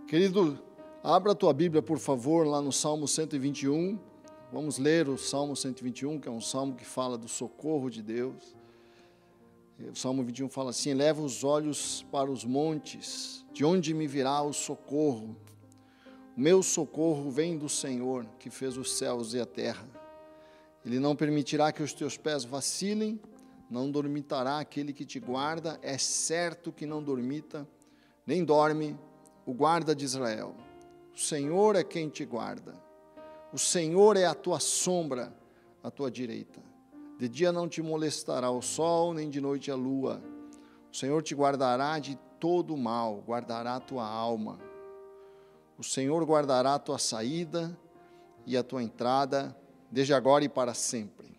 Querido, abra a tua Bíblia, por favor, lá no Salmo 121. Vamos ler o Salmo 121, que é um salmo que fala do socorro de Deus. O Salmo 21 fala assim: eleva os olhos para os montes, de onde me virá o socorro? O meu socorro vem do Senhor, que fez os céus e a terra. Ele não permitirá que os teus pés vacilem, não dormitará aquele que te guarda, é certo que não dormita, nem dorme o guarda de Israel. O Senhor é quem te guarda. O Senhor é a tua sombra à tua direita. De dia não te molestará o sol, nem de noite a lua. O Senhor te guardará de todo o mal, guardará a tua alma. O Senhor guardará a tua saída e a tua entrada, desde agora e para sempre.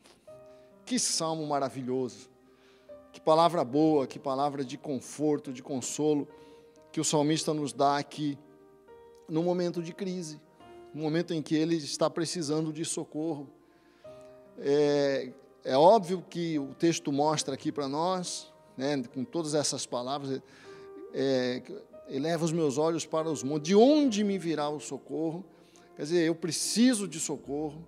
Que salmo maravilhoso, que palavra boa, que palavra de conforto, de consolo, que o salmista nos dá aqui, no momento de crise, no momento em que ele está precisando de socorro. É óbvio que o texto mostra aqui para nós, né, com todas essas palavras, eleva os meus olhos para os montes, de onde me virá o socorro? Quer dizer, eu preciso de socorro.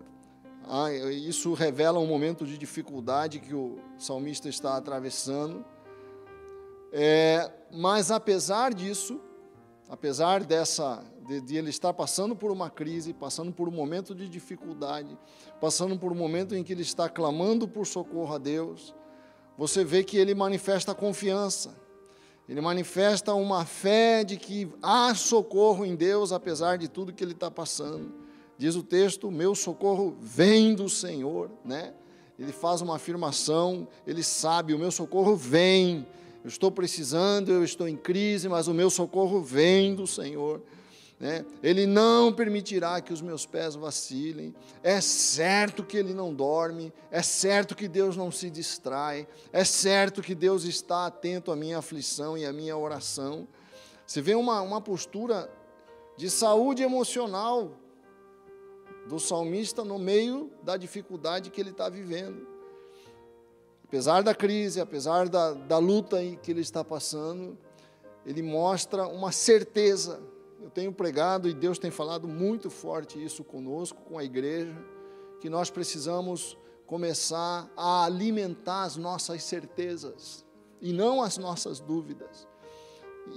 Isso revela um momento de dificuldade que o salmista está atravessando. Mas apesar disso, apesar de ele estar passando por uma crise, passando por um momento de dificuldade, passando por um momento em que ele está clamando por socorro a Deus, você vê que ele manifesta confiança, ele manifesta uma fé de que há socorro em Deus, apesar de tudo que ele está passando. Diz o texto: meu socorro vem do Senhor, né? Ele faz uma afirmação, ele sabe, o meu socorro vem. Eu estou precisando, eu estou em crise, mas o meu socorro vem do Senhor, né? Ele não permitirá que os meus pés vacilem. É certo que Ele não dorme, é certo que Deus não se distrai, é certo que Deus está atento à minha aflição e à minha oração. Você vê uma postura de saúde emocional do salmista no meio da dificuldade que ele está vivendo. Apesar da crise, apesar da luta que ele está passando, ele mostra uma certeza. Eu tenho pregado e Deus tem falado muito forte isso conosco, com a igreja, que nós precisamos começar a alimentar as nossas certezas e não as nossas dúvidas.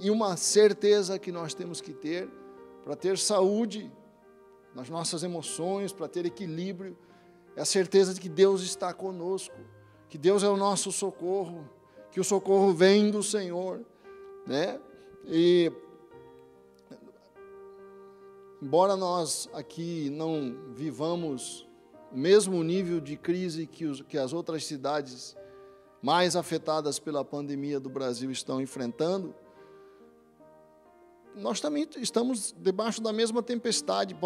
E uma certeza que nós temos que ter para ter saúde nas nossas emoções, para ter equilíbrio, é a certeza de que Deus está conosco, que Deus é o nosso socorro, que o socorro vem do Senhor, né? E embora nós aqui não vivamos o mesmo nível de crise que as outras cidades mais afetadas pela pandemia do Brasil estão enfrentando, nós também estamos debaixo da mesma tempestade.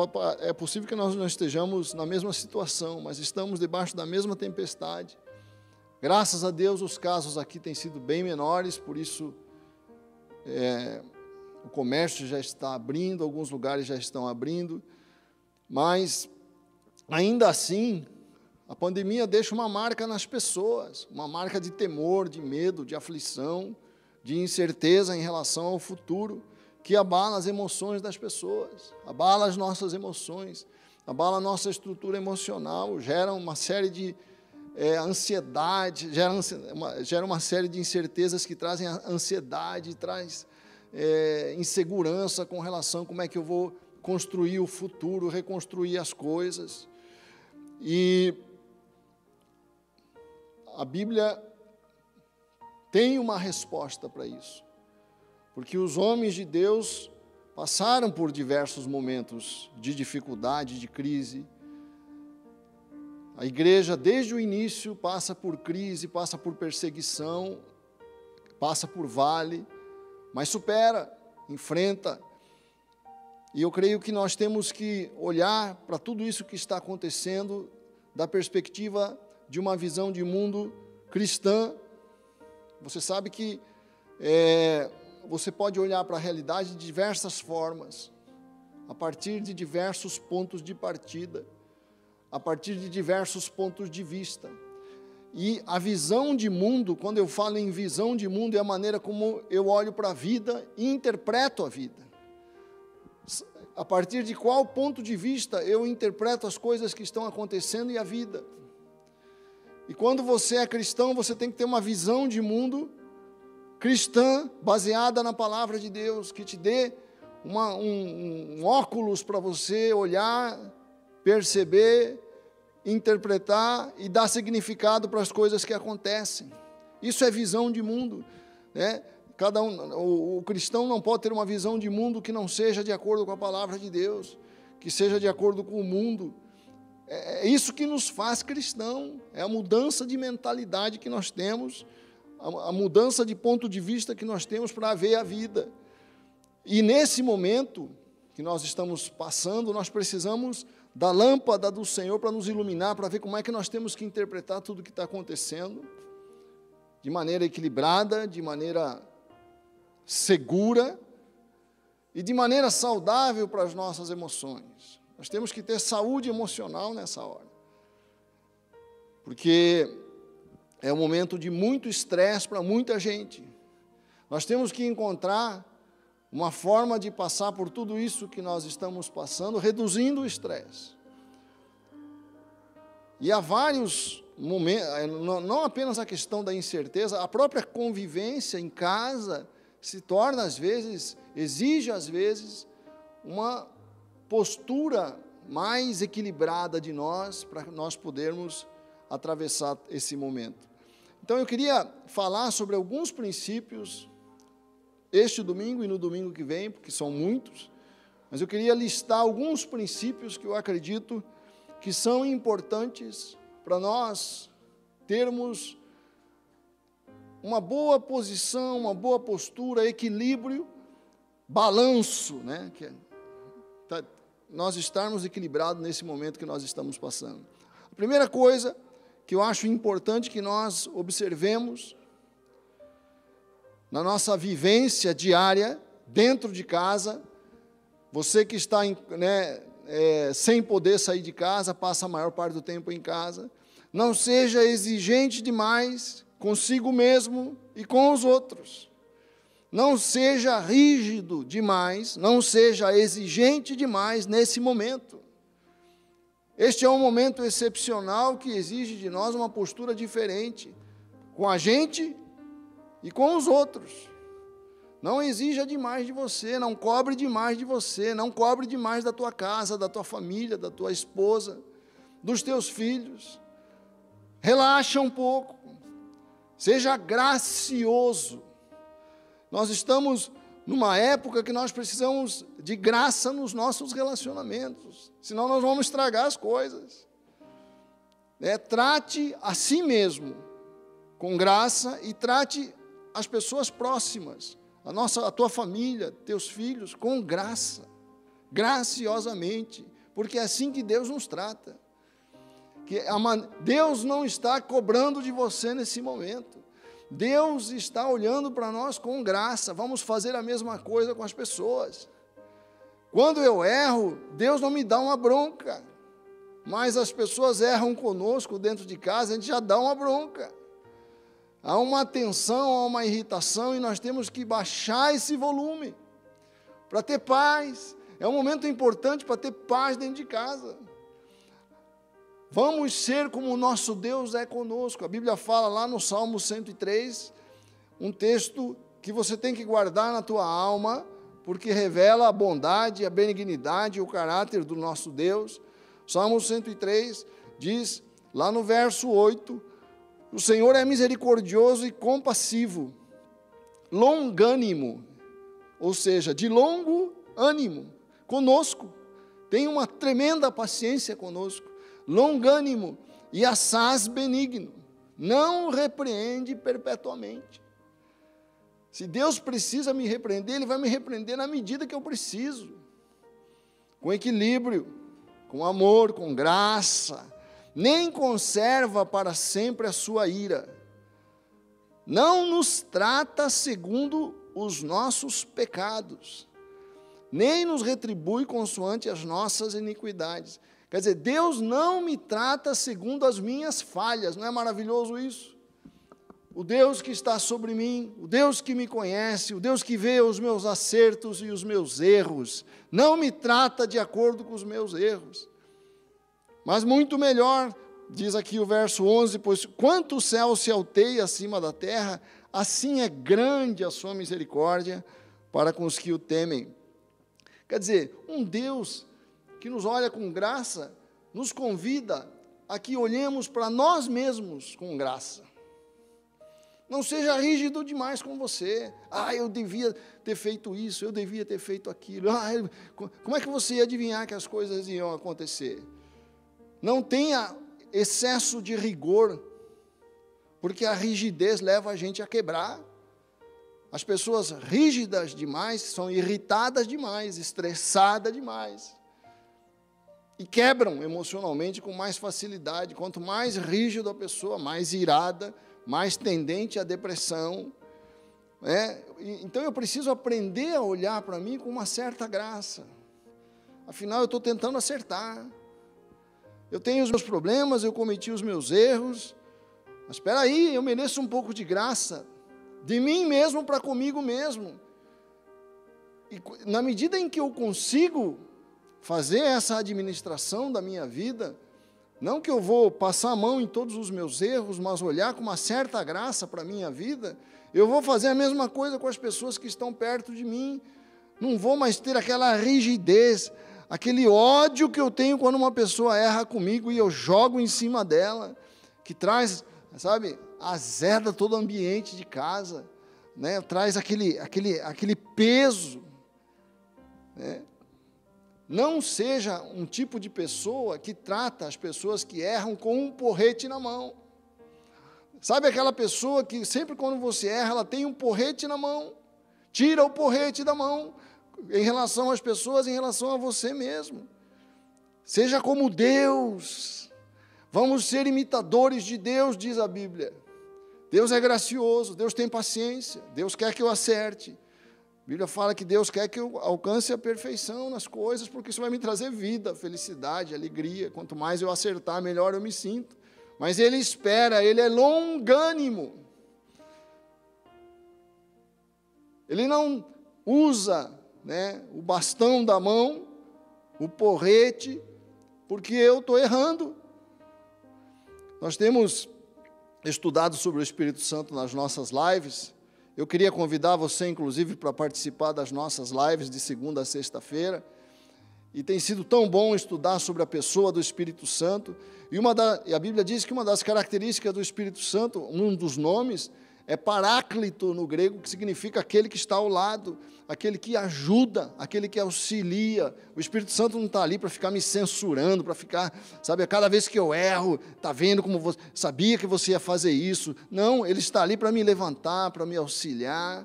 É possível que nós não estejamos na mesma situação, mas estamos debaixo da mesma tempestade. Graças a Deus, os casos aqui têm sido bem menores, por isso o comércio já está abrindo, alguns lugares já estão abrindo, mas ainda assim, a pandemia deixa uma marca nas pessoas, uma marca de temor, de medo, de aflição, de incerteza em relação ao futuro, que abala as emoções das pessoas, abala as nossas emoções, abala a nossa estrutura emocional, gera uma série de ansiedade, gera uma série de incertezas que trazem ansiedade, traz insegurança com relação a como é que eu vou construir o futuro, reconstruir as coisas. E a Bíblia tem uma resposta para isso, porque os homens de Deus passaram por diversos momentos de dificuldade, de crise. A igreja, desde o início, passa por crise, passa por perseguição, passa por vale, mas supera, enfrenta. E eu creio que nós temos que olhar para tudo isso que está acontecendo da perspectiva de uma visão de mundo cristã. Você sabe que você pode olhar para a realidade de diversas formas, a partir de diversos pontos de partida, a partir de diversos pontos de vista. E a visão de mundo, quando eu falo em visão de mundo, é a maneira como eu olho para a vida e interpreto a vida. a partir de qual ponto de vista eu interpreto as coisas que estão acontecendo e a vida. E quando você é cristão, você tem que ter uma visão de mundo cristã, baseada na palavra de Deus, que te dê um óculos para você olhar, perceber, interpretar e dar significado para as coisas que acontecem. Isso é visão de mundo, né? O cristão não pode ter uma visão de mundo que não seja de acordo com a palavra de Deus, que seja de acordo com o mundo. É isso que nos faz cristão, é a mudança de mentalidade que nós temos, a mudança de ponto de vista que nós temos para ver a vida. E nesse momento que nós estamos passando, nós precisamos da lâmpada do Senhor para nos iluminar, para ver como é que nós temos que interpretar tudo o que está acontecendo, de maneira equilibrada, de maneira segura e de maneira saudável para as nossas emoções. Nós temos que ter saúde emocional nessa hora, porque é um momento de muito estresse para muita gente. Nós temos que encontrar uma forma de passar por tudo isso que nós estamos passando, reduzindo o estresse. E há vários momentos, não apenas a questão da incerteza, a própria convivência em casa se torna, às vezes, exige, às vezes, uma postura mais equilibrada de nós, para nós podermos atravessar esse momento. Então, eu queria falar sobre alguns princípios, este domingo e no domingo que vem, porque são muitos, mas eu queria listar alguns princípios que eu acredito que são importantes para nós termos uma boa posição, uma boa postura, equilíbrio, balanço, né? Nós estarmos equilibrados nesse momento que nós estamos passando. A primeira coisa que eu acho importante que nós observemos na nossa vivência diária, dentro de casa, você que está sem poder sair de casa, passa a maior parte do tempo em casa, não seja exigente demais consigo mesmo e com os outros. Não seja rígido demais, não seja exigente demais nesse momento. Este é um momento excepcional que exige de nós uma postura diferente com a gente e com os outros. Não exija demais de você, não cobre demais de você, não cobre demais da tua casa, da tua família, da tua esposa, dos teus filhos. Relaxa um pouco, seja gracioso. Nós estamos numa época que nós precisamos de graça nos nossos relacionamentos, senão nós vamos estragar as coisas. Trate a si mesmo com graça e trate as pessoas próximas, a tua família, teus filhos, com graça, graciosamente, porque é assim que Deus nos trata. Deus não está cobrando de você nesse momento. Deus está olhando para nós com graça. Vamos fazer a mesma coisa com as pessoas. Quando eu erro, Deus não me dá uma bronca, mas as pessoas erram conosco dentro de casa, a gente já dá uma bronca. Há uma tensão, há uma irritação, e nós temos que baixar esse volume para ter paz. É um momento importante para ter paz dentro de casa. Vamos ser como o nosso Deus é conosco. A Bíblia fala lá no Salmo 103, um texto que você tem que guardar na tua alma, porque revela a bondade, a benignidade e o caráter do nosso Deus. Salmo 103 diz, lá no verso 8, o Senhor é misericordioso e compassivo, longânimo, ou seja, de longo ânimo, conosco, tem uma tremenda paciência conosco, longânimo e assaz benigno, não repreende perpetuamente. Se Deus precisa me repreender, Ele vai me repreender na medida que eu preciso, com equilíbrio, com amor, com graça, nem conserva para sempre a sua ira, não nos trata segundo os nossos pecados, nem nos retribui consoante as nossas iniquidades. Quer dizer, Deus não me trata segundo as minhas falhas. Não é maravilhoso isso? o Deus que está sobre mim, o Deus que me conhece, o Deus que vê os meus acertos e os meus erros, não me trata de acordo com os meus erros. Mas muito melhor, diz aqui o verso 11, pois quanto o céu se alteia acima da terra, assim é grande a sua misericórdia para com os que o temem. Quer dizer, um Deus que nos olha com graça, nos convida a que olhemos para nós mesmos com graça. Não seja rígido demais com você. Eu devia ter feito isso, eu devia ter feito aquilo. Como é que você ia adivinhar que as coisas iam acontecer? Não tenha excesso de rigor, porque a rigidez leva a gente a quebrar. As pessoas rígidas demais são irritadas demais, estressadas demais. E quebram emocionalmente com mais facilidade. Quanto mais rígido a pessoa, mais irada, mais tendente à depressão. Então eu preciso aprender a olhar para mim com uma certa graça. Afinal, eu estou tentando acertar. Eu tenho os meus problemas, eu cometi os meus erros. Mas espera aí, eu mereço um pouco de graça de mim mesmo para comigo mesmo. E na medida em que eu consigo fazer essa administração da minha vida, não que eu vou passar a mão em todos os meus erros, mas olhar com uma certa graça para a minha vida, eu vou fazer a mesma coisa com as pessoas que estão perto de mim. Não vou mais ter aquela rigidez, aquele ódio que eu tenho quando uma pessoa erra comigo e eu jogo em cima dela, que traz, azeda todo o ambiente de casa, traz aquele peso. Não seja um tipo de pessoa que trata as pessoas que erram com um porrete na mão. Sabe aquela pessoa que sempre quando você erra, ela tem um porrete na mão? Tira o porrete da mão em relação às pessoas, em relação a você mesmo. Seja como Deus. Vamos ser imitadores de Deus, diz a Bíblia. Deus é gracioso, Deus tem paciência, Deus quer que eu acerte. A Bíblia fala que Deus quer que eu alcance a perfeição nas coisas, porque isso vai me trazer vida, felicidade, alegria. Quanto mais eu acertar, melhor eu me sinto. Mas Ele espera, Ele é longânimo. Ele não usa o bastão da mão, o porrete, porque eu estou errando. Nós temos estudado sobre o Espírito Santo nas nossas lives. Eu queria convidar você, inclusive, para participar das nossas lives de segunda a sexta-feira. E tem sido tão bom estudar sobre a pessoa do Espírito Santo. E a Bíblia diz que uma das características do Espírito Santo, um dos nomes, é Paráclito no grego, que significa aquele que está ao lado, aquele que ajuda, aquele que auxilia. O Espírito Santo não está ali para ficar me censurando, para ficar, cada vez que eu erro, está vendo como você, sabia que você ia fazer isso. Não, Ele está ali para me levantar, para me auxiliar.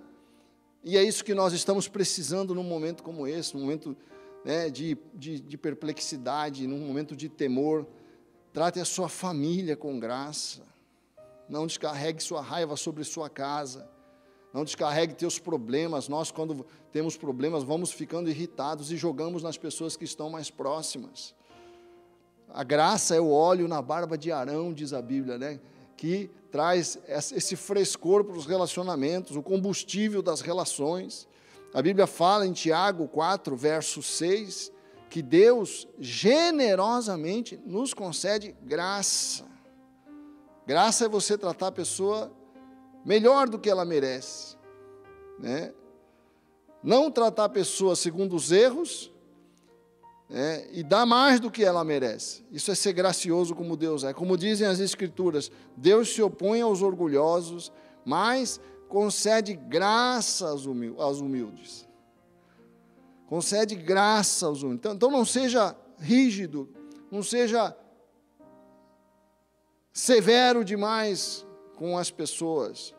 E é isso que nós estamos precisando num momento como esse, num momento de perplexidade, num momento de temor. Trate a sua família com graça. Não descarregue sua raiva sobre sua casa. Não descarregue teus problemas. Nós, quando temos problemas, vamos ficando irritados e jogamos nas pessoas que estão mais próximas. A graça é o óleo na barba de Arão, diz a Bíblia, que traz esse frescor para os relacionamentos, o combustível das relações. A Bíblia fala em Tiago 4, verso 6, que Deus generosamente nos concede graça. Graça é você tratar a pessoa melhor do que ela merece. Não tratar a pessoa segundo os erros, e dar mais do que ela merece. Isso é ser gracioso como Deus é. Como dizem as Escrituras, Deus se opõe aos orgulhosos, mas concede graça aos humildes. Concede graça aos humildes. Então não seja rígido, não seja severo demais com as pessoas,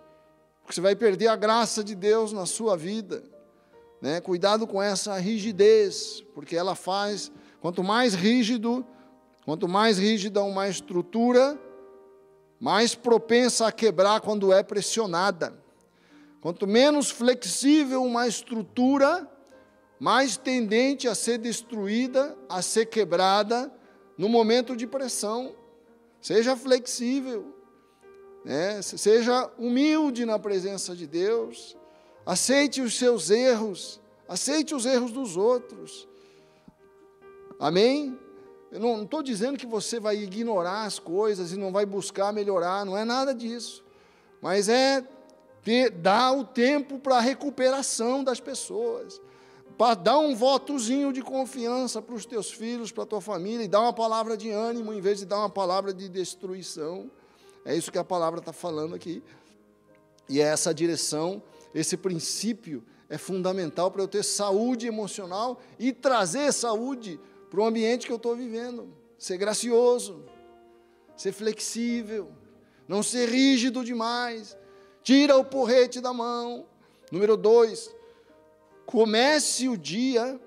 porque você vai perder a graça de Deus na sua vida. Cuidado com essa rigidez, porque ela faz, quanto mais rígida uma estrutura, mais propensa a quebrar quando é pressionada. Quanto menos flexível uma estrutura, mais tendente a ser destruída, a ser quebrada no momento de pressão. Seja flexível. né? Seja humilde na presença de Deus, aceite os seus erros, aceite os erros dos outros, amém? Eu não estou dizendo que você vai ignorar as coisas e não vai buscar melhorar, não é nada disso, mas é dar o tempo para a recuperação das pessoas, para dar um votozinho de confiança para os teus filhos, para a tua família, e dar uma palavra de ânimo, em vez de dar uma palavra de destruição. É isso que a palavra está falando aqui, e é essa direção, esse princípio é fundamental para eu ter saúde emocional e trazer saúde para o ambiente que eu estou vivendo, ser gracioso, ser flexível, não ser rígido demais, tira o porrete da mão. Número 2, comece o dia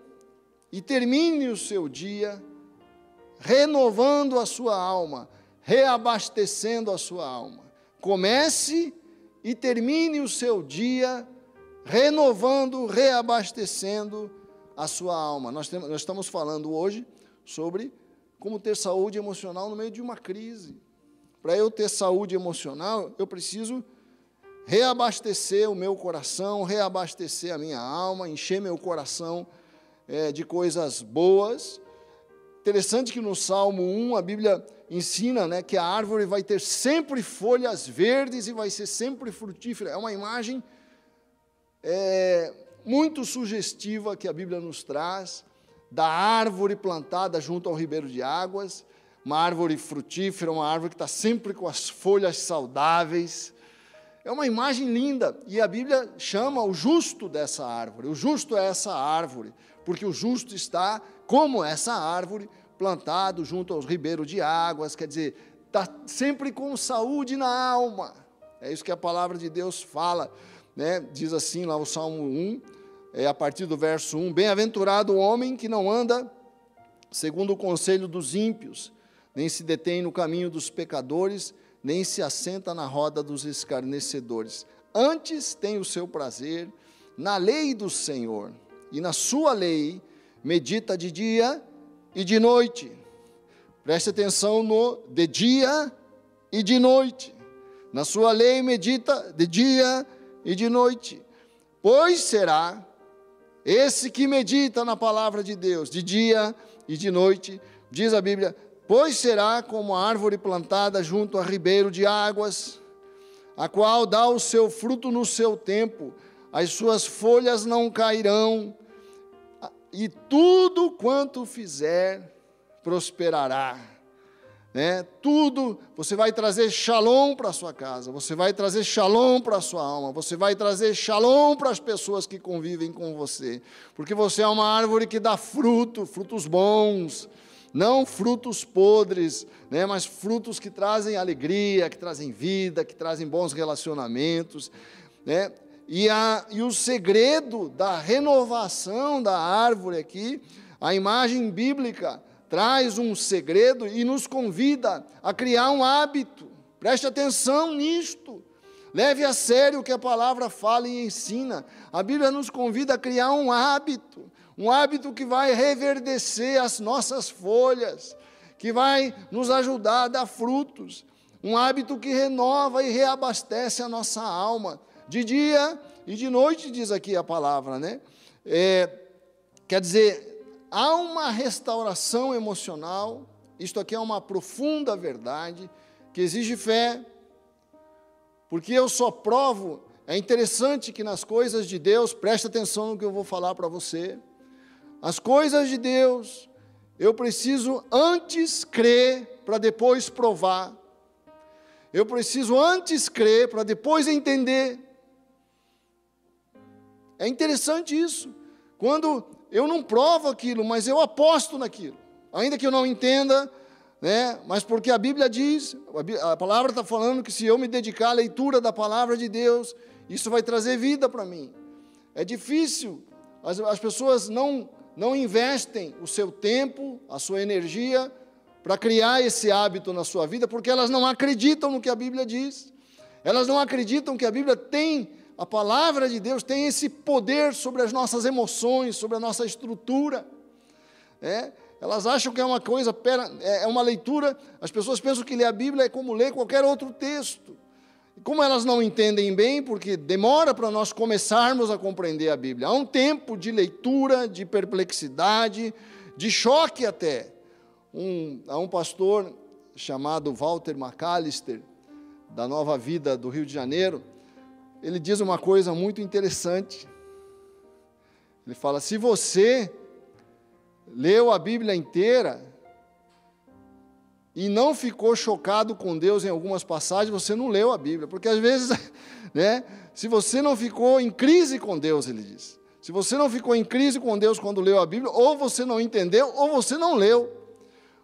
e termine o seu dia renovando a sua alma, reabastecendo a sua alma. Comece e termine o seu dia renovando, reabastecendo a sua alma. Nós estamos falando hoje sobre como ter saúde emocional no meio de uma crise. Para eu ter saúde emocional, eu preciso reabastecer o meu coração, reabastecer a minha alma, encher meu coração de coisas boas. Interessante que no Salmo 1 a Bíblia ensina, né, que a árvore vai ter sempre folhas verdes e vai ser sempre frutífera. É uma imagem muito sugestiva que a Bíblia nos traz, da árvore plantada junto ao ribeiro de águas, uma árvore frutífera, uma árvore que está sempre com as folhas saudáveis. É uma imagem linda, e a Bíblia chama o justo dessa árvore. O justo é essa árvore, porque o justo está como essa árvore, plantado junto aos ribeiros de águas, quer dizer, está sempre com saúde na alma. É isso que a palavra de Deus fala, né? Diz assim lá o Salmo 1, a partir do verso 1, bem-aventurado o homem que não anda segundo o conselho dos ímpios, nem se detém no caminho dos pecadores, nem se assenta na roda dos escarnecedores. Antes tem o seu prazer na lei do Senhor, e na sua lei medita de dia e de noite. Preste atenção no de dia e de noite. Na sua lei medita de dia e de noite. Pois será esse que medita na palavra de Deus, de dia e de noite, diz a Bíblia, pois será como a árvore plantada junto a ribeiro de águas, a qual dá o seu fruto no seu tempo, as suas folhas não cairão, e tudo quanto fizer prosperará. Tudo, você vai trazer shalom para a sua casa, você vai trazer shalom para a sua alma, você vai trazer shalom para as pessoas que convivem com você, porque você é uma árvore que dá frutos bons, não frutos podres, mas frutos que trazem alegria, que trazem vida, que trazem bons relacionamentos, E o segredo da renovação da árvore aqui, a imagem bíblica traz um segredo e nos convida a criar um hábito. Preste atenção nisto. Leve a sério o que a palavra fala e ensina. A Bíblia nos convida a criar um hábito que vai reverdecer as nossas folhas, que vai nos ajudar a dar frutos. Um hábito que renova e reabastece a nossa alma. De dia e de noite, diz aqui a palavra, quer dizer, há uma restauração emocional, isto aqui é uma profunda verdade, que exige fé, porque eu só provo, é interessante que nas coisas de Deus, preste atenção no que eu vou falar para você, as coisas de Deus, eu preciso antes crer, para depois provar, eu preciso antes crer, para depois entender. É interessante isso, quando eu não provo aquilo, mas eu aposto naquilo, ainda que eu não entenda, mas porque a Bíblia diz, a palavra está falando que se eu me dedicar à leitura da palavra de Deus, isso vai trazer vida para mim. É difícil, as pessoas não investem o seu tempo, a sua energia, para criar esse hábito na sua vida, porque elas não acreditam no que a Bíblia diz, elas não acreditam que a Bíblia tem, a palavra de Deus tem esse poder sobre as nossas emoções, sobre a nossa estrutura. Elas acham que é uma coisa, é uma leitura, as pessoas pensam que ler a Bíblia é como ler qualquer outro texto. Como elas não entendem bem, porque demora para nós começarmos a compreender a Bíblia. Há um tempo de leitura, de perplexidade, de choque até. Há um pastor chamado Walter McAllister, da Nova Vida do Rio de Janeiro, ele diz uma coisa muito interessante. Ele fala, se você leu a Bíblia inteira e não ficou chocado com Deus em algumas passagens, você não leu a Bíblia, porque às vezes, né, se você não ficou em crise com Deus, ele diz, se você não ficou em crise com Deus quando leu a Bíblia, ou você não entendeu, ou você não leu,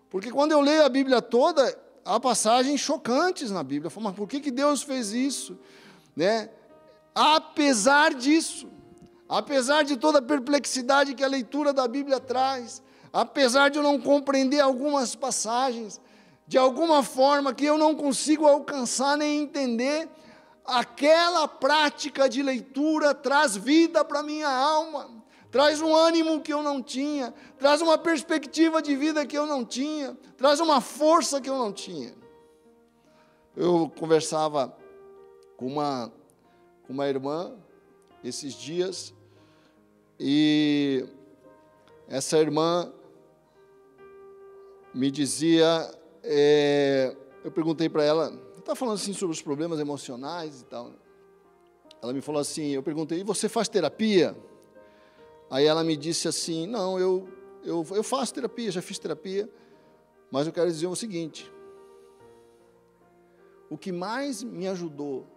porque quando eu leio a Bíblia toda, há passagens chocantes na Bíblia, eu falo, mas por que Deus fez isso? Né? Apesar disso, apesar de toda a perplexidade que a leitura da Bíblia traz, apesar de eu não compreender algumas passagens, de alguma forma que eu não consigo alcançar nem entender, aquela prática de leitura traz vida para a minha alma, traz um ânimo que eu não tinha, traz uma perspectiva de vida que eu não tinha, traz uma força que eu não tinha. Eu conversava com uma irmã esses dias, e essa irmã me dizia, eu perguntei para ela, está falando assim sobre os problemas emocionais e tal. Ela me falou assim, eu perguntei, e você faz terapia? Aí ela me disse assim, não, eu faço terapia, já fiz terapia, mas eu quero dizer o seguinte, o que mais me ajudou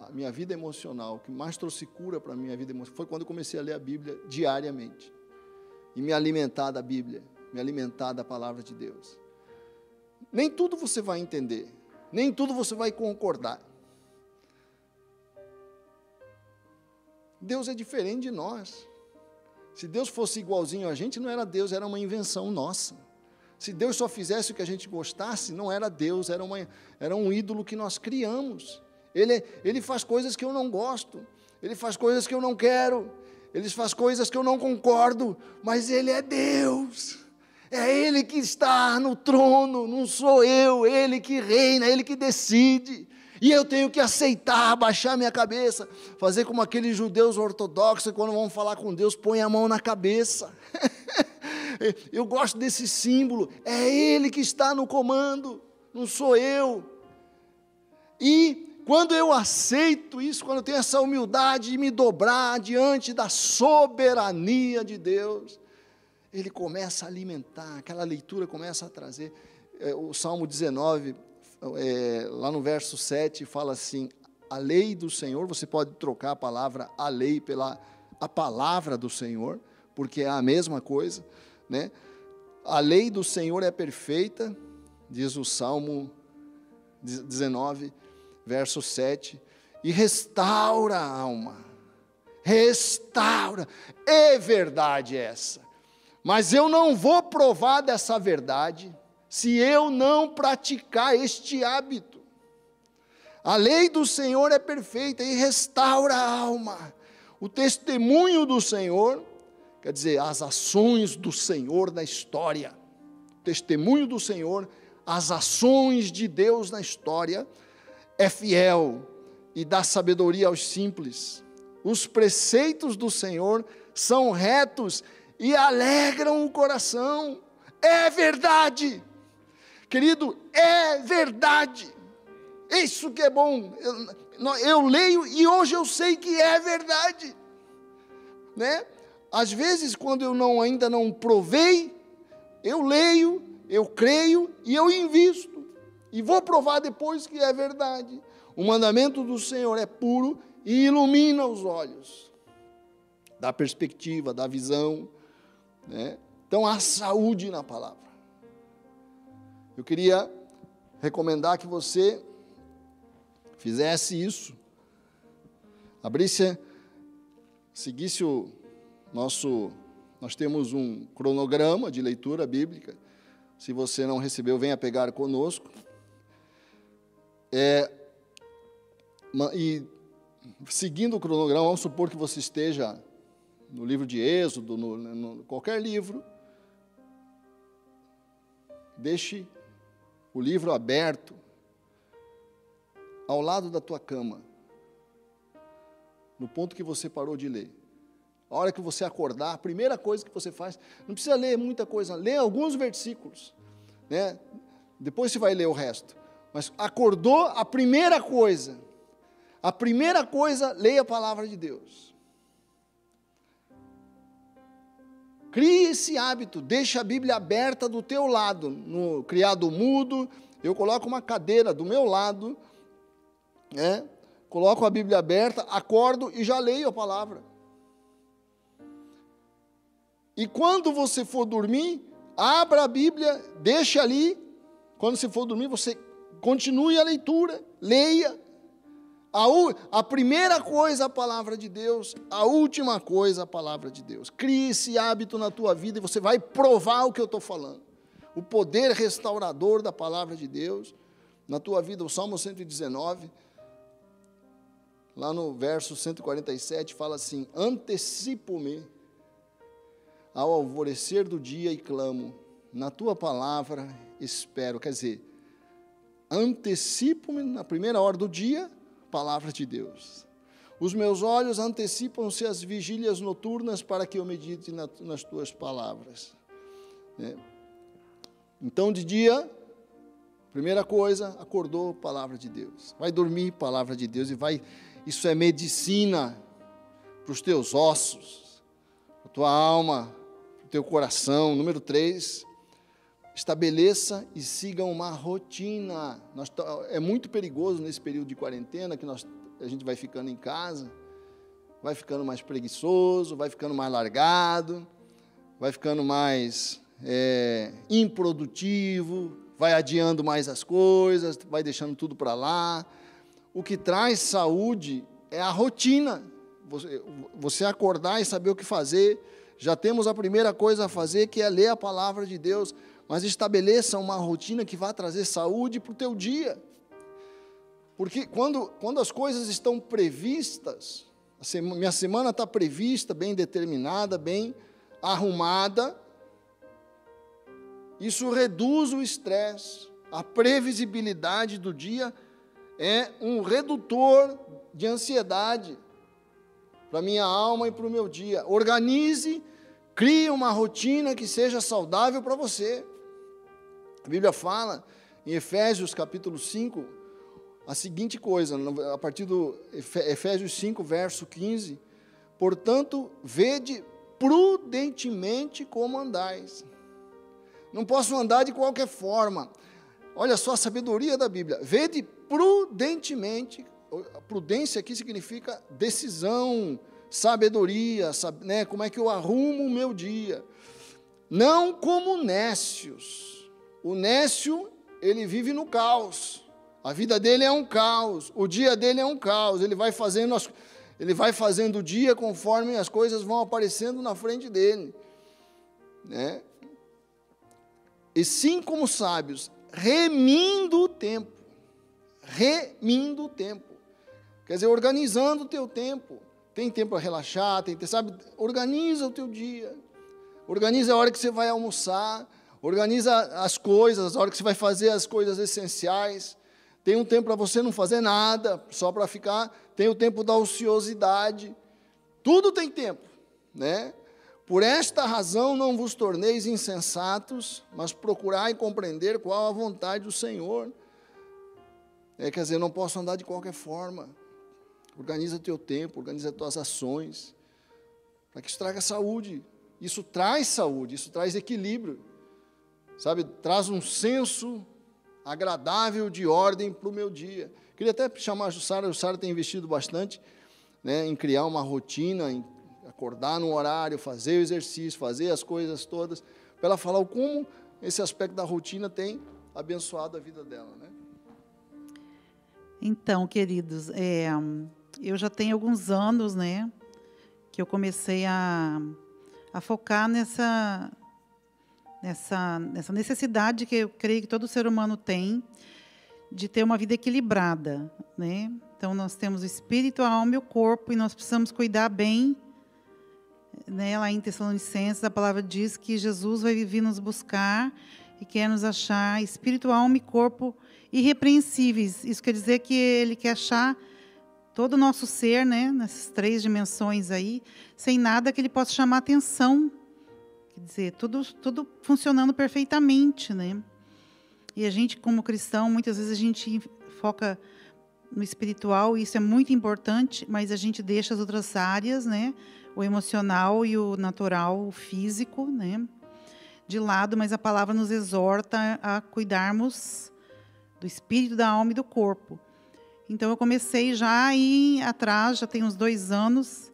a minha vida emocional, o que mais trouxe cura para a minha vida emocional, foi quando eu comecei a ler a Bíblia diariamente, e me alimentar da Bíblia, me alimentar da palavra de Deus. Nem tudo você vai entender, nem tudo você vai concordar. Deus é diferente de nós. Se Deus fosse igualzinho a gente, não era Deus, era uma invenção nossa. Se Deus só fizesse o que a gente gostasse, não era Deus, era um ídolo que nós criamos. Ele faz coisas que eu não gosto, Ele faz coisas que eu não quero, Ele faz coisas que eu não concordo, mas Ele é Deus. É Ele que está no trono, não sou eu, Ele que reina, Ele que decide. E eu tenho que aceitar, abaixar minha cabeça, fazer como aqueles judeus ortodoxos, quando vão falar com Deus, põe a mão na cabeça. Eu gosto desse símbolo, é Ele que está no comando, não sou eu. E quando eu aceito isso, quando eu tenho essa humildade de me dobrar diante da soberania de Deus, Ele começa a alimentar, aquela leitura começa a trazer, o Salmo 19, lá no verso 7, fala assim, a lei do Senhor, você pode trocar a palavra a lei pela a palavra do Senhor, porque é a mesma coisa, né? A lei do Senhor é perfeita, diz o Salmo 19, verso 7, e restaura a alma, restaura, é verdade essa, mas eu não vou provar dessa verdade, se eu não praticar este hábito. A lei do Senhor é perfeita e restaura a alma. O testemunho do Senhor, quer dizer, as ações do Senhor na história. O testemunho do Senhor, as ações de Deus na história, é fiel e dá sabedoria aos simples. Os preceitos do Senhor são retos e alegram o coração. É verdade. Querido, é verdade, isso que é bom, eu leio e hoje eu sei que é verdade, né? Às vezes quando eu ainda não provei, eu leio, eu creio e eu invisto, e vou provar depois que é verdade. O mandamento do Senhor é puro e ilumina os olhos, dá perspectiva, dá visão, né? Então há saúde na palavra. Eu queria recomendar que você fizesse isso, seguisse nós temos um cronograma de leitura bíblica, se você não recebeu, venha pegar conosco, e seguindo o cronograma, vamos supor que você esteja no livro de Êxodo, qualquer livro, deixe o livro aberto, ao lado da tua cama, no ponto que você parou de ler. A hora que você acordar, a primeira coisa que você faz, não precisa ler muita coisa, lê alguns versículos, né? Depois você vai ler o resto. Mas acordou, a primeira coisa, leia a palavra de Deus. Crie esse hábito, deixa a Bíblia aberta do teu lado, no criado mudo, eu coloco uma cadeira do meu lado, né? Coloco a Bíblia aberta, acordo e já leio a palavra. E quando você for dormir, abra a Bíblia, deixa ali. Quando você for dormir, você continue a leitura, leia. A primeira coisa, a palavra de Deus. A última coisa, a palavra de Deus. Crie esse hábito na tua vida e você vai provar o que eu estou falando. O poder restaurador da palavra de Deus na tua vida. O Salmo 119, lá no verso 147, fala assim: antecipo-me ao alvorecer do dia e clamo, na tua palavra espero. Quer dizer, antecipo-me na primeira hora do dia, palavra de Deus. Os meus olhos antecipam-se às vigílias noturnas para que eu medite nas tuas palavras. Então, de dia, primeira coisa, acordou, palavra de Deus. Vai dormir, palavra de Deus, isso é medicina para os teus ossos, para a tua alma, teu coração. Número 3, estabeleça e siga uma rotina. É muito perigoso nesse período de quarentena, que a gente vai ficando em casa, vai ficando mais preguiçoso, vai ficando mais largado, vai ficando mais improdutivo, vai adiando mais as coisas, vai deixando tudo para lá. O que traz saúde é a rotina, você acordar e saber o que fazer. Já temos a primeira coisa a fazer, que é ler a palavra de Deus, mas estabeleça uma rotina que vai trazer saúde para o teu dia. Porque quando as coisas estão previstas, minha semana está prevista, bem determinada, bem arrumada, isso reduz o estresse. A previsibilidade do dia é um redutor de ansiedade para a minha alma e para o meu dia. Organize, crie uma rotina que seja saudável para você. A Bíblia fala, em Efésios capítulo 5, a seguinte coisa, a partir do Efésios 5, verso 15, portanto, vede prudentemente como andais. Não posso andar de qualquer forma. Olha só a sabedoria da Bíblia. Vede prudentemente. A prudência aqui significa decisão, sabedoria, né? Como é que eu arrumo o meu dia. Não como nécios. O nécio, ele vive no caos. A vida dele é um caos. O dia dele é um caos. Ele vai fazendo o dia conforme as coisas vão aparecendo na frente dele, né? E sim como sábios, remindo o tempo. Remindo o tempo. Quer dizer, organizando o teu tempo. Tem tempo para relaxar, organiza o teu dia. Organiza a hora que você vai almoçar. Organiza as coisas, a hora que você vai fazer as coisas essenciais. Tem um tempo para você não fazer nada, só para ficar. Tem o tempo da ociosidade. Tudo tem tempo, né? Por esta razão não vos torneis insensatos, mas procurai compreender qual a vontade do Senhor. Quer dizer, não posso andar de qualquer forma. Organiza teu tempo, organiza tuas ações, para que isso traga saúde. Isso traz saúde, isso traz equilíbrio, sabe? Traz um senso agradável de ordem para o meu dia. Queria até chamar a Jussara tem investido bastante, né, em criar uma rotina, em acordar no horário, fazer o exercício, fazer as coisas todas, para ela falar como esse aspecto da rotina tem abençoado a vida dela, né? Então, queridos, eu já tenho alguns anos, né, que eu comecei a focar nessa necessidade que eu creio que todo ser humano tem de ter uma vida equilibrada, né? Então, nós temos o espírito, a alma e o corpo, e nós precisamos cuidar bem, né? Lá em Tessalonicenses, a palavra diz que Jesus vai vir nos buscar e quer nos achar espírito, alma e corpo irrepreensíveis. Isso quer dizer que Ele quer achar todo o nosso ser, né, nessas 3 dimensões aí, sem nada que Ele possa chamar atenção. Quer dizer, tudo funcionando perfeitamente, né? E a gente, como cristão, muitas vezes a gente foca no espiritual, e isso é muito importante, mas a gente deixa as outras áreas, né, o emocional e o natural, o físico, né, de lado, mas a palavra nos exorta a cuidarmos do espírito, da alma e do corpo. Então, eu comecei já a ir atrás, já tem uns 2 anos,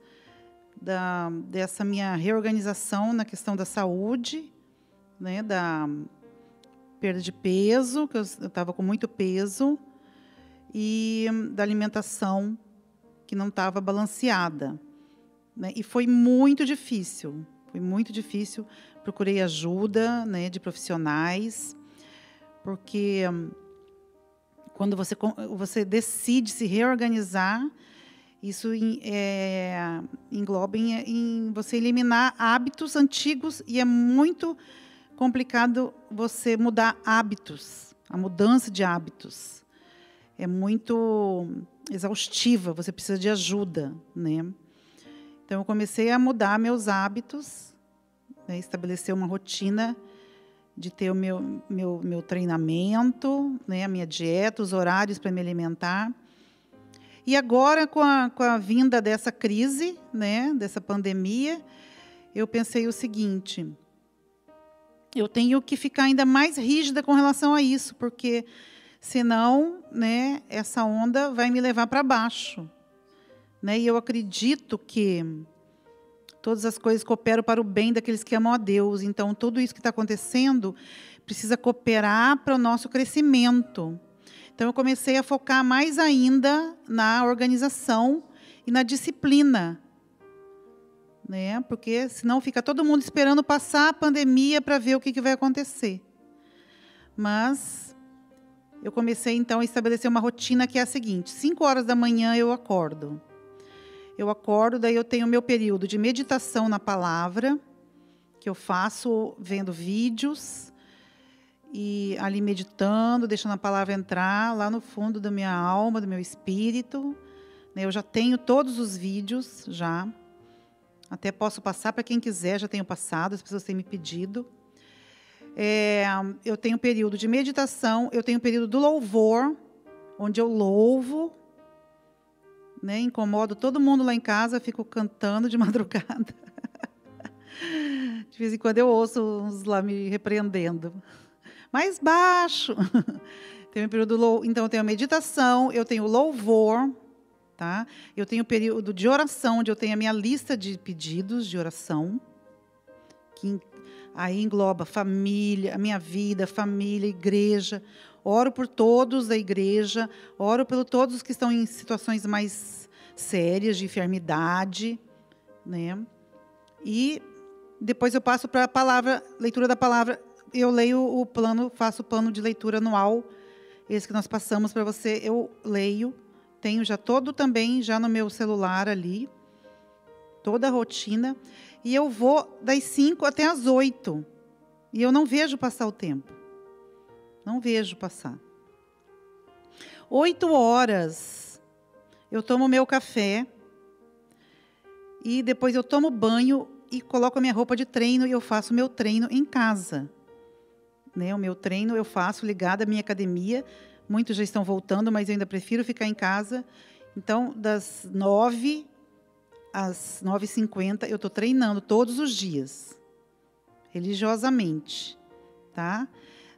dessa minha reorganização na questão da saúde, né, da perda de peso, que eu estava com muito peso, e da alimentação que não estava balanceada, né? E foi muito difícil, procurei ajuda, né, de profissionais, porque quando você decide se reorganizar, isso engloba em você eliminar hábitos antigos, e é muito complicado você mudar hábitos, a mudança de hábitos. É muito exaustiva, você precisa de ajuda, né? Então, eu comecei a mudar meus hábitos, né, estabelecer uma rotina de ter o meu treinamento, né, a minha dieta, os horários para me alimentar. E agora, com a vinda dessa crise, né, dessa pandemia, eu pensei o seguinte: eu tenho que ficar ainda mais rígida com relação a isso, porque senão, né, essa onda vai me levar para baixo, né? E eu acredito que todas as coisas cooperam para o bem daqueles que amam a Deus. Então, tudo isso que está acontecendo precisa cooperar para o nosso crescimento. Então, eu comecei a focar mais ainda na organização e na disciplina, né? Porque senão fica todo mundo esperando passar a pandemia para ver o que vai acontecer. Mas eu comecei, então, a estabelecer uma rotina que é a seguinte: 5 horas da manhã eu acordo. Daí eu tenho o meu período de meditação na palavra, que eu faço vendo vídeos, e ali meditando, deixando a palavra entrar lá no fundo da minha alma, do meu espírito. Eu já tenho todos os vídeos, já. Até posso passar para quem quiser, já tenho passado, as pessoas têm me pedido. Eu tenho um período de meditação, eu tenho um período do louvor, onde eu louvo, né, incomodo todo mundo lá em casa, fico cantando de madrugada. De vez em quando eu ouço uns lá me repreendendo. Mais baixo. Tem um período então eu tenho a meditação, eu tenho o louvor, tá? Eu tenho o período de oração, onde eu tenho a minha lista de pedidos de oração, que aí engloba família, a minha vida, família, igreja. Oro por todos da igreja, oro por todos os que estão em situações mais sérias de enfermidade, né? E depois eu passo para a palavra, leitura da palavra. Eu leio o plano, faço o plano de leitura anual, esse que nós passamos para você, eu leio. Tenho já todo também, já no meu celular ali, toda a rotina. E eu vou das 5 até as 8. E eu não vejo passar o tempo. Não vejo passar. 8 horas, eu tomo meu café. E depois eu tomo banho e coloco a minha roupa de treino e eu faço meu treino em casa. Né? O meu treino eu faço ligado à minha academia. Muitos já estão voltando, mas eu ainda prefiro ficar em casa. Então, das 9 às 9h50, eu estou treinando todos os dias, religiosamente. Tá?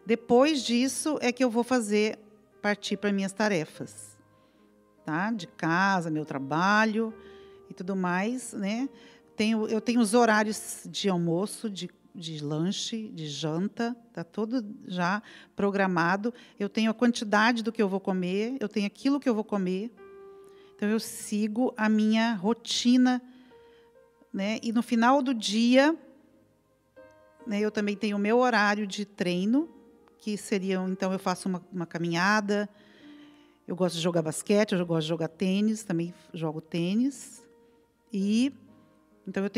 Depois disso é que eu vou partir para minhas tarefas. Tá? De casa, meu trabalho e tudo mais. Né? Eu tenho os horários de almoço, de lanche, de janta, está tudo já programado. Eu tenho a quantidade do que eu vou comer, eu tenho aquilo que eu vou comer. Então, eu sigo a minha rotina. Né? E no final do dia, né, eu também tenho o meu horário de treino, que seriam, então, eu faço uma caminhada. Eu gosto de jogar basquete, eu gosto de jogar tênis, também jogo tênis. Então, eu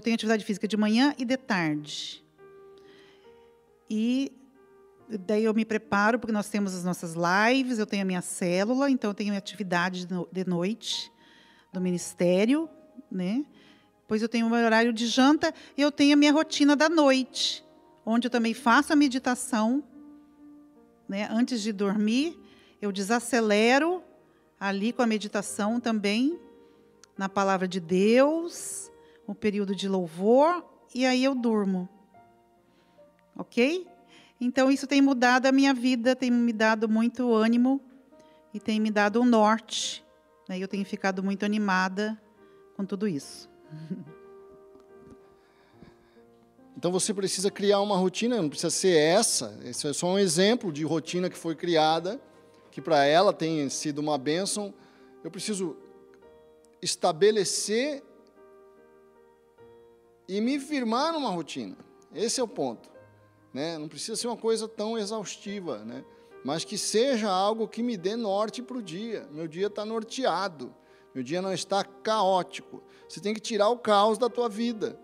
tenho atividade física de manhã e de tarde. E Daí eu me preparo, porque nós temos as nossas lives, eu tenho a minha célula, então eu tenho minha atividade de noite do ministério, né? Depois eu tenho o meu horário de janta e eu tenho a minha rotina da noite, onde eu também faço a meditação, né? Antes de dormir, eu desacelero ali com a meditação também, na palavra de Deus, um período de louvor, e aí eu durmo. Ok? Então, isso tem mudado a minha vida, tem me dado muito ânimo e tem me dado um norte, né? Eu tenho ficado muito animada com tudo isso. Então, você precisa criar uma rotina, não precisa ser essa. Esse é só um exemplo de rotina que foi criada, que para ela tem sido uma bênção. Eu preciso estabelecer e me firmar numa rotina. Esse é o ponto. Né? Não precisa ser uma coisa tão exaustiva, né? Mas que seja algo que me dê norte para o dia. Meu dia está norteado, meu dia não está caótico. Você tem que tirar o caos da tua vida.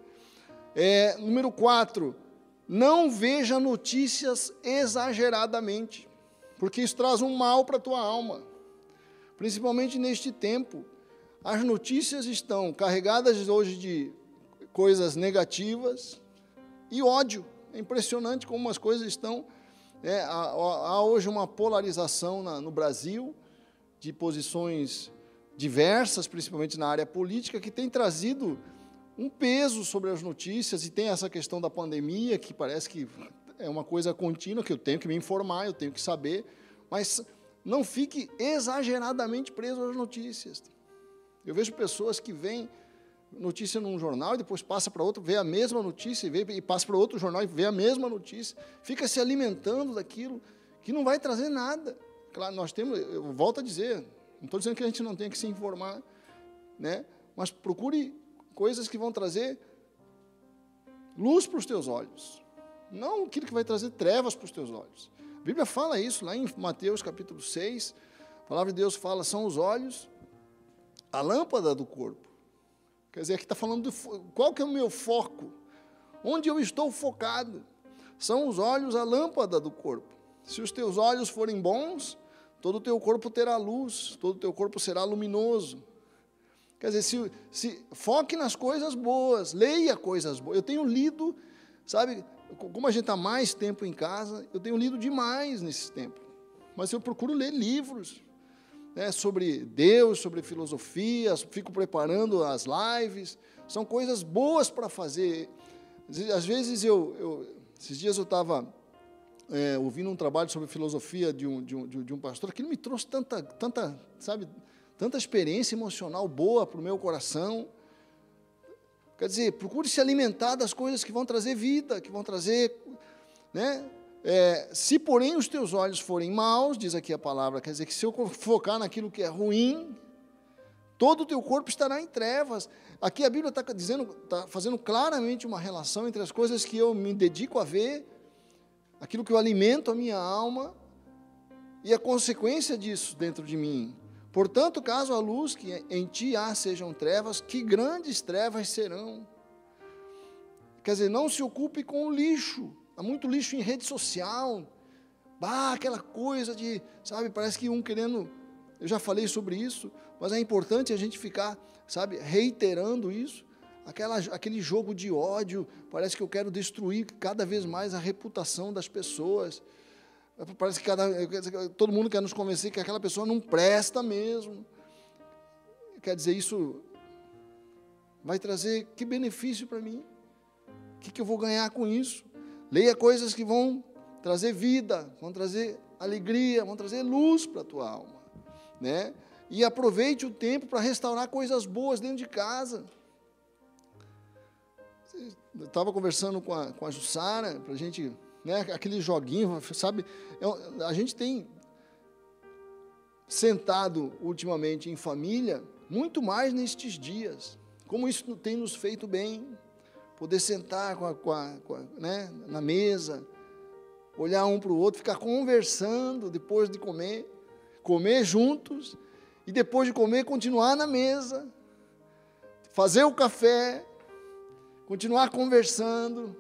Número 4, não veja notícias exageradamente, porque isso traz um mal para a tua alma, principalmente neste tempo. As notícias estão carregadas hoje de coisas negativas e ódio. É impressionante como as coisas estão. Há hoje uma polarização no Brasil, de posições diversas, principalmente na área política, que tem trazido um peso sobre as notícias, e tem essa questão da pandemia, que parece que é uma coisa contínua, que eu tenho que me informar, eu tenho que saber, mas não fique exageradamente preso às notícias. Eu vejo pessoas que veem notícia num jornal e depois passa para outro, vê a mesma notícia e passa para outro jornal e vê a mesma notícia, fica se alimentando daquilo que não vai trazer nada. Claro, nós temos, eu volto a dizer, não estou dizendo que a gente não tenha que se informar, né? Mas procure coisas que vão trazer luz para os teus olhos, não aquilo que vai trazer trevas para os teus olhos. A Bíblia fala isso lá em Mateus capítulo 6, a palavra de Deus fala, são os olhos a lâmpada do corpo. Quer dizer, aqui está falando qual que é o meu foco, onde eu estou focado. São os olhos a lâmpada do corpo. Se os teus olhos forem bons, todo o teu corpo terá luz, todo o teu corpo será luminoso. Quer dizer, se foque nas coisas boas, leia coisas boas. Eu tenho lido, sabe, como a gente está mais tempo em casa, eu tenho lido demais nesse tempo. Mas eu procuro ler livros, sobre Deus, sobre filosofia, fico preparando as lives, são coisas boas para fazer. Às vezes, esses dias eu estava ouvindo um trabalho sobre filosofia de um pastor, aquilo me trouxe tanta experiência emocional boa para o meu coração. Quer dizer, procure se alimentar das coisas que vão trazer vida, que vão trazer, né? Se, porém, os teus olhos forem maus, diz aqui a palavra, quer dizer que se eu focar naquilo que é ruim, todo o teu corpo estará em trevas. Aqui a Bíblia está fazendo claramente uma relação entre as coisas que eu me dedico a ver, aquilo que eu alimento a minha alma, e a consequência disso dentro de mim. Portanto, caso a luz que em ti há sejam trevas, que grandes trevas serão. Quer dizer, não se ocupe com o lixo. Há muito lixo em rede social, aquela coisa de, sabe, parece que querendo, eu já falei sobre isso, mas é importante a gente ficar, sabe, reiterando isso, aquele jogo de ódio, parece que eu quero destruir cada vez mais a reputação das pessoas, parece que todo mundo quer nos convencer que aquela pessoa não presta mesmo. Quer dizer, isso vai trazer que benefício para mim? O que eu vou ganhar com isso? Leia coisas que vão trazer vida, vão trazer alegria, vão trazer luz para a tua alma, né? E aproveite o tempo para restaurar coisas boas dentro de casa. Eu estava conversando com a Jussara, para a gente, né, aquele joguinho, sabe? A gente tem sentado ultimamente em família, muito mais nestes dias, como isso tem nos feito bem. Poder sentar né, na mesa, olhar um para o outro, ficar conversando depois de comer juntos, e depois de comer, continuar na mesa, fazer o café, continuar conversando,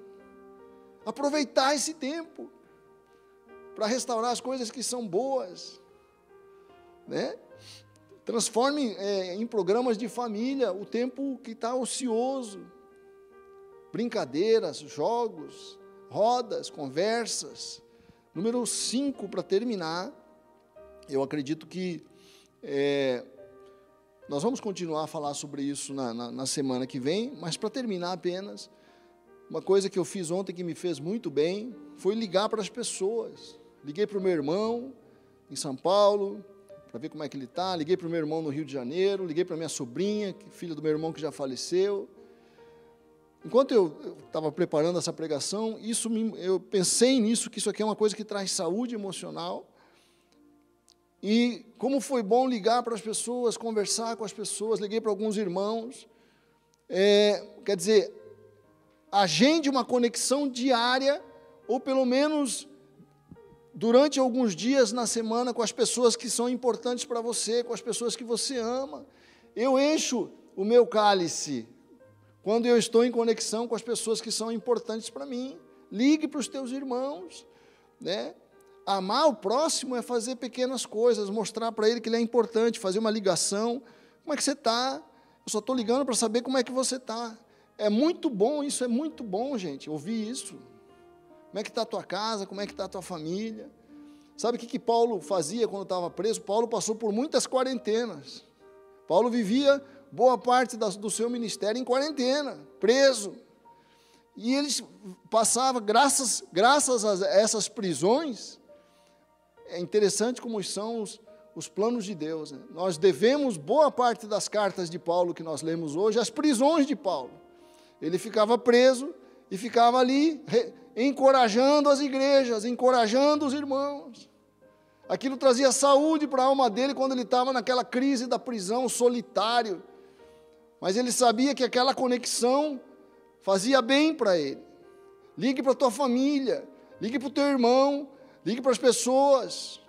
aproveitar esse tempo. para restaurar as coisas que são boas, né? Transforme em programas de família o tempo que está ocioso, brincadeiras, jogos, rodas, conversas. Número 5, para terminar, eu acredito que nós vamos continuar a falar sobre isso na semana que vem, mas para terminar apenas, uma coisa que eu fiz ontem que me fez muito bem, foi ligar para as pessoas. Liguei para o meu irmão em São Paulo, para ver como é que ele está, liguei para o meu irmão no Rio de Janeiro, liguei para a minha sobrinha, filha do meu irmão que já faleceu. Enquanto eu estava preparando essa pregação, eu pensei nisso, que isso aqui é uma coisa que traz saúde emocional. E como foi bom ligar para as pessoas, conversar com as pessoas, liguei para alguns irmãos. Quer dizer, agende uma conexão diária, ou pelo menos durante alguns dias na semana, com as pessoas que são importantes para você, com as pessoas que você ama. Eu encho o meu cálice quando eu estou em conexão com as pessoas que são importantes para mim. Ligue para os teus irmãos, né? Amar o próximo é fazer pequenas coisas, mostrar para ele que ele é importante, fazer uma ligação. Como é que você está? Eu só estou ligando para saber como é que você está. É muito bom, isso é muito bom, gente, ouvir isso. Como é que está a tua casa? Como é que está a tua família? Sabe o que Paulo fazia quando estava preso? Paulo passou por muitas quarentenas. Paulo vivia boa parte do seu ministério em quarentena, preso. E ele passava, graças a essas prisões, é interessante como são os planos de Deus, né? Nós devemos boa parte das cartas de Paulo que nós lemos hoje às prisões de Paulo. Ele ficava preso e ficava ali encorajando as igrejas, encorajando os irmãos. Aquilo trazia saúde para a alma dele quando ele estava naquela crise da prisão, solitário. Mas ele sabia que aquela conexão fazia bem para ele. Ligue para a tua família, ligue para o teu irmão, ligue para as pessoas,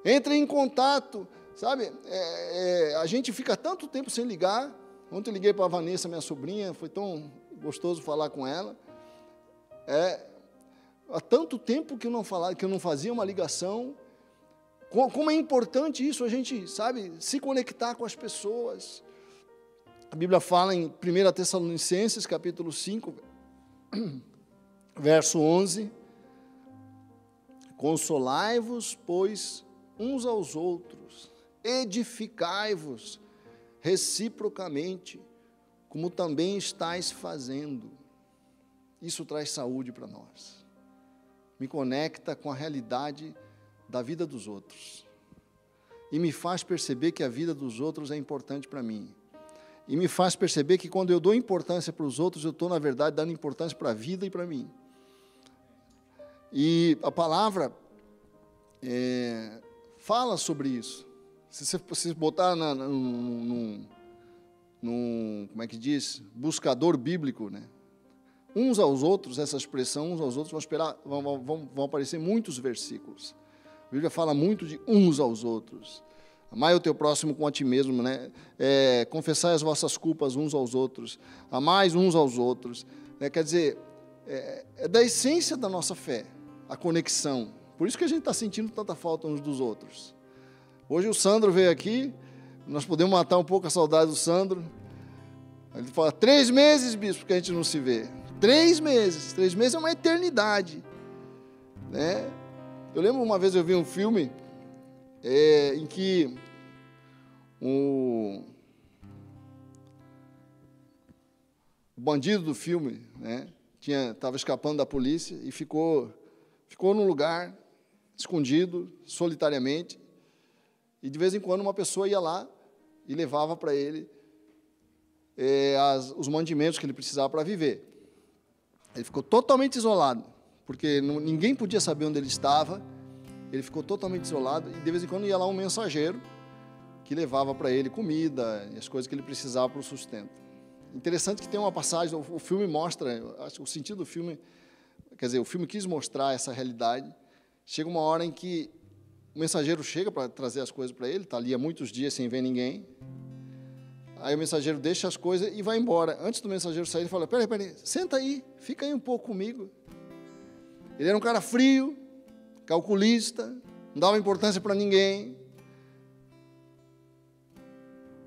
entre em contato, sabe? A gente fica tanto tempo sem ligar. Ontem eu liguei para a Vanessa, minha sobrinha, foi tão gostoso falar com ela. Há tanto tempo que eu não fazia uma ligação. Como é importante isso, a gente, sabe, se conectar com as pessoas. A Bíblia fala em 1 Tessalonicenses, capítulo 5, verso 11, consolai-vos, pois, uns aos outros, edificai-vos reciprocamente, como também estáis fazendo. Isso traz saúde para nós. Me conecta com a realidade da vida dos outros. E me faz perceber que a vida dos outros é importante para mim. E me faz perceber que quando eu dou importância para os outros, eu estou, na verdade, dando importância para a vida e para mim. E a palavra fala sobre isso. Se você botar num como é que diz? Buscador bíblico, né? Uns aos outros, essa expressão, uns aos outros, vão aparecer muitos versículos. A Bíblia fala muito de uns aos outros. Amai o teu próximo com a ti mesmo, né? Confessai as vossas culpas uns aos outros. Amai uns aos outros. Quer dizer, é da essência da nossa fé, a conexão. Por isso que a gente está sentindo tanta falta uns dos outros. Hoje o Sandro veio aqui, nós podemos matar um pouco a saudade do Sandro. Ele fala, 3 meses, bispo, que a gente não se vê. 3 meses. 3 meses é uma eternidade, né? Eu lembro uma vez eu vi um filme em que o bandido do filme, né, estava escapando da polícia e ficou num lugar escondido, solitariamente, e de vez em quando uma pessoa ia lá e levava para ele os mantimentos que ele precisava para viver. Ele ficou totalmente isolado, porque ninguém podia saber onde ele estava. Ele ficou totalmente isolado e de vez em quando ia lá um mensageiro que levava para ele comida e as coisas que ele precisava para o sustento. Interessante que tem uma passagem, o filme mostra, acho que o sentido do filme, quer dizer, o filme quis mostrar essa realidade. Chega uma hora em que o mensageiro chega para trazer as coisas para ele, está ali há muitos dias sem ver ninguém. Aí o mensageiro deixa as coisas e vai embora. Antes do mensageiro sair, ele fala, peraí, senta aí, fica aí um pouco comigo. Ele era um cara frio, calculista, não dava importância para ninguém.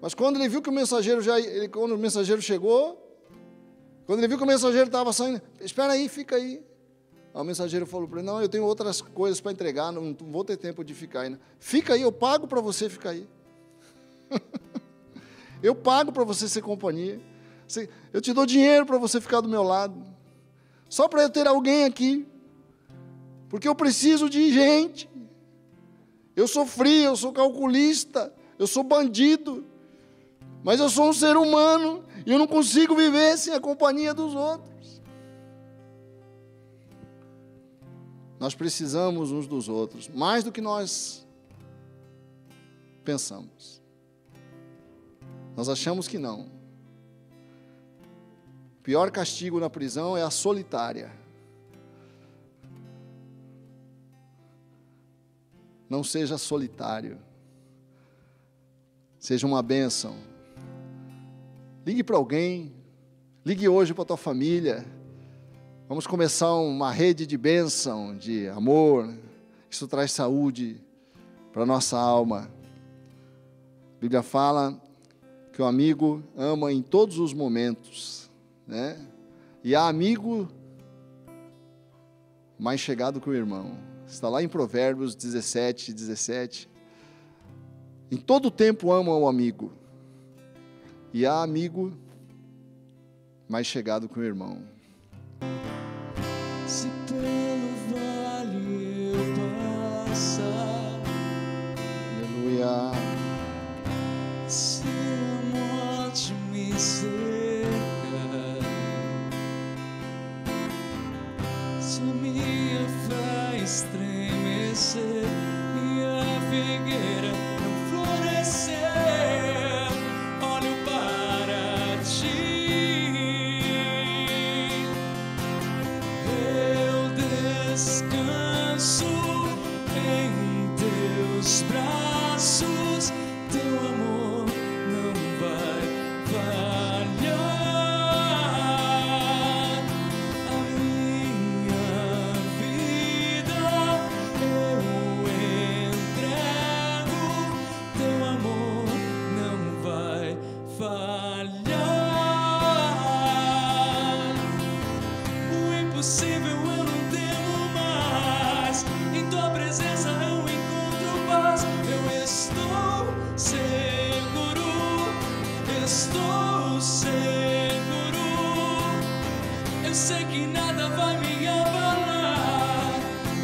Mas quando ele viu que o mensageiro quando o mensageiro chegou, quando ele viu que o mensageiro estava saindo, espera aí, fica aí. Aí o mensageiro falou para ele, não, eu tenho outras coisas para entregar, não vou ter tempo de ficar aí. Fica aí, eu pago para você ficar aí. Eu pago para você ser companhia. Eu te dou dinheiro para você ficar do meu lado. Só para eu ter alguém aqui. Porque eu preciso de gente. Eu sou frio, eu sou calculista, eu sou bandido. Mas eu sou um ser humano e eu não consigo viver sem a companhia dos outros. Nós precisamos uns dos outros, mais do que nós pensamos. Nós achamos que não. O pior castigo na prisão é a solitária. Não seja solitário. Seja uma bênção. Ligue para alguém. Ligue hoje para a tua família. Vamos começar uma rede de bênção, de amor. Isso traz saúde para a nossa alma. A Bíblia fala que o amigo ama em todos os momentos, né? E há amigo mais chegado que o irmão. Está lá em Provérbios 17. Em todo tempo ama o amigo. E há amigo mais chegado que o irmão. Se pelo vale eu passar, Aleluia. se a morte me cercar, se a minha fé estremecer e a figueira não florescer, olho para ti. Eu descanso em teus braços, teu amor não vai falhar. A minha vida eu entrego, teu amor não vai falhar. O impossível eu não temo mais, em tua presença eu encontro paz. Eu estou seguro, estou seguro. Eu sei que nada vai me abalar,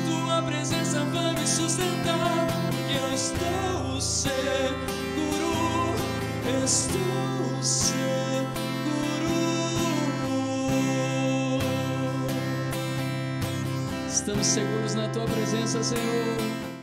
tua presença vai me sustentar. Porque eu estou seguro, estou seguro. Estamos seguros na tua presença, Senhor.